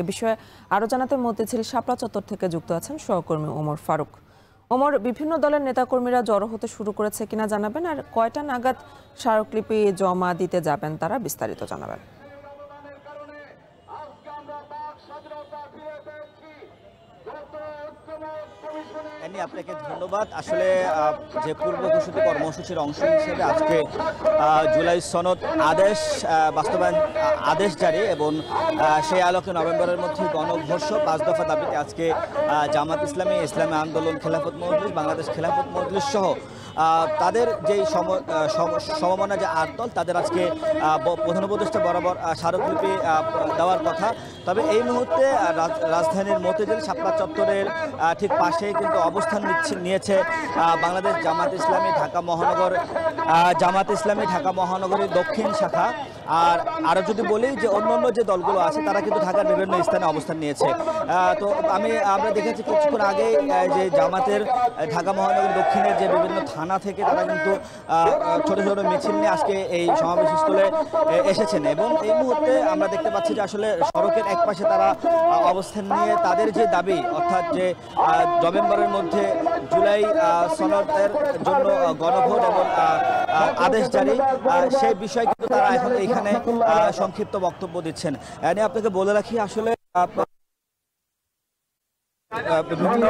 এ বিষয়ে আরো জানাতে মতিঝিল শাপলা চত্বর থেকে যুক্ত আছেন সহকর্মী ওমর ফারুক। ওমর, বিভিন্ন দলের নেতাকর্মীরা জড়ো হতে শুরু করেছে কিনা জানাবেন, আর কয়টা নাগাদ স্মারকলিপি জমা দিতে যাবেন তারা, বিস্তারিত জানাবেন। আপনাকে ধন্যবাদ। আসলে যে পূর্ব ঘোষিত কর্মসূচির অংশ হিসেবে আজকে জুলাই সনদ আদেশ বাস্তবায়ন আদেশ জারি এবং সেই আলোকে নভেম্বরের মধ্যে গণঘোষ 5 দফা দাবিতে আজকে জামাত ইসলামী, ইসলামী আন্দোলন, খেলাফত মজলিস, বাংলাদেশ খেলাফত মজলিস সহ তাদের যেই সমমনা যে 8 দল তাদের আজকে প্রধান উপদেষ্টা বরাবর স্মারকলিপি দেওয়ার কথা। তবে এই মুহূর্তে রাজধানীর মতিঝিল শাপলা চত্বরের ঠিক পাশেই কিন্তু অবস্থান নিয়েছে বাংলাদেশ জামাত ইসলামী ঢাকা মহানগরীর দক্ষিণ শাখা। আর আরও যদি বলি যে অন্যান্য যে দলগুলো আছে তারা কিন্তু ঢাকার বিভিন্ন স্থানে অবস্থান নিয়েছে। তো আমরা দেখেছি কিছুক্ষণ আগেই যে জামাতের ঢাকা মহানগরী দক্ষিণের যে বিভিন্ন থানা থেকে তারা কিন্তু ছোট ছোট মিছিল নিয়ে আজকে এই সমাবেশস্থলে এসেছেন এবং এই মুহূর্তে আমরা দেখতে পাচ্ছি যে আসলে সড়কের এক পাশে তারা অবস্থান নিয়ে তাদের যে দাবি, অর্থাৎ যে নভেম্বরের মধ্যে জুলাই সনদের জন্য গণভোট এবং আদেশ জারি, সেই বিষয় কিন্তু তারা এখন এইখানে সংক্ষিপ্ত বক্তব্য দিচ্ছেন। আপনাকে বলে রাখি আসলে বিভিন্ন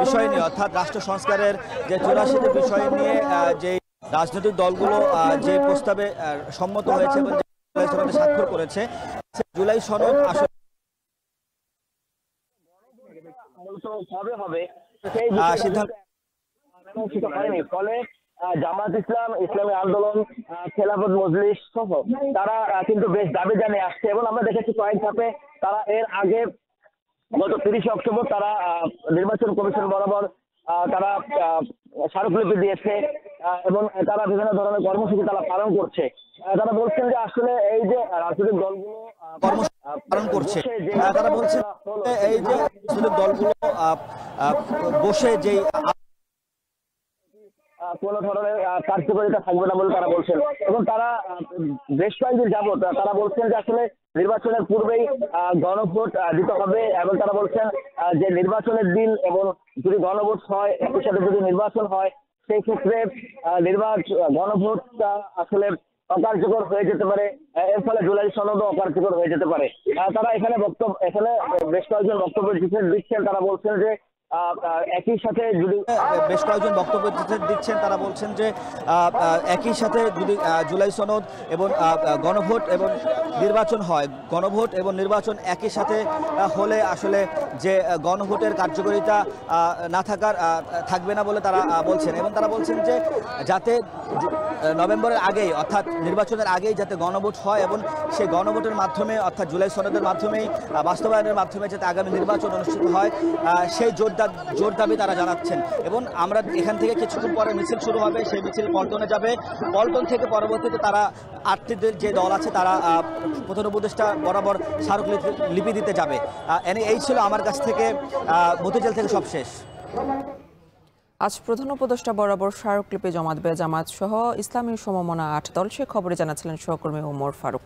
বিষয় নিয়ে, অর্থাৎ রাষ্ট্র সংস্কারের যে 84টি বিষয় নিয়ে যে রাজনৈতিক দলগুলো যে প্রস্তাবে সম্মত হয়েছে এবং জুলাই সনদে স্বাক্ষর করেছে, জুলাই সনদ আসলে সিদ্ধান্ত হয়নি। ফলে জামাত ইসলাম, ইসলামী আন্দোলন, খেলাফত মজলিস সহ তারা কিন্তু বেশ দাবি জানিয়ে আসছে এবং আমরা দেখেছি কয়েক ধাপে তারা এর আগে গত 30 অক্টোবর তারা নির্বাচন কমিশন বরাবর তারা স্মারকলিপি দিয়েছে এবং তারা বিভিন্ন ধরনের কর্মসূচি তারা পালন করছে। তারা বলছেন যে আসলে এই যে রাজনৈতিক দলগুলো পালন করছে, তারা বলছে এই যে রাজনৈতিক দলগুলো বসে যেই কোন ধরনের কার্যকারিতা থাকবে না বলে তারা বলছেন এবং তারা বেশ কয়েকদিন যাবত তারা বলছেন যে আসলে নির্বাচনের পূর্বেই গণভোট দিতে হবে এবং তারা বলছেন যে নির্বাচনের দিন এবং যদি গণভোট হয়, একই সাথে যদি নির্বাচন হয়, সেই ক্ষেত্রে গণভোটটা আসলে অকার্যকর হয়ে যেতে পারে, এর ফলে জুলাই সনদও অকার্যকর হয়ে যেতে পারে। তারা এখানে বেশ কয়েকজন বক্তব্য দিচ্ছেন। তারা বলছেন যে একই সাথে যদি বেশ কয়েকজন বক্তব্য দিচ্ছেন, তারা বলছেন যে একই সাথে যদি জুলাই সনদ এবং গণভোট এবং নির্বাচন হয়, গণভোট এবং নির্বাচন একই সাথে হলে আসলে যে গণভোটের কার্যকারিতা থাকবে না বলে তারা বলছেন এবং তারা বলছেন যে যাতে নভেম্বরের আগেই, অর্থাৎ নির্বাচনের আগেই যাতে গণভোট হয় এবং সেই গণভোটের মাধ্যমে, অর্থাৎ জুলাই সনদের মাধ্যমেই বাস্তবায়নের মাধ্যমে যাতে আগামী নির্বাচন অনুষ্ঠিত হয়, সেই জোর দাবি তারা জানাচ্ছেন। এবং আমরা এখান থেকে কিছুক্ষণ পরে মিছিল শুরু হবে, সেই মিছিল পল্টনে যাবে। পল্টন থেকে পরবর্তীতে তারা 8টি যে দল আছে তারা প্রধান উপদেষ্টা বরাবর স্মারকলিপি দিতে যাবে। এই ছিল আমার কাছ থেকে মতিঝিল থেকে সব শেষ। আজ প্রধান উপদেষ্টা বরাবর স্মারকলিপি জমা দেবে জামাত সহ ইসলামী সমমনা 8 দল, সে খবরে জানাচ্ছিলেন সহকর্মী ওমর ফারুক।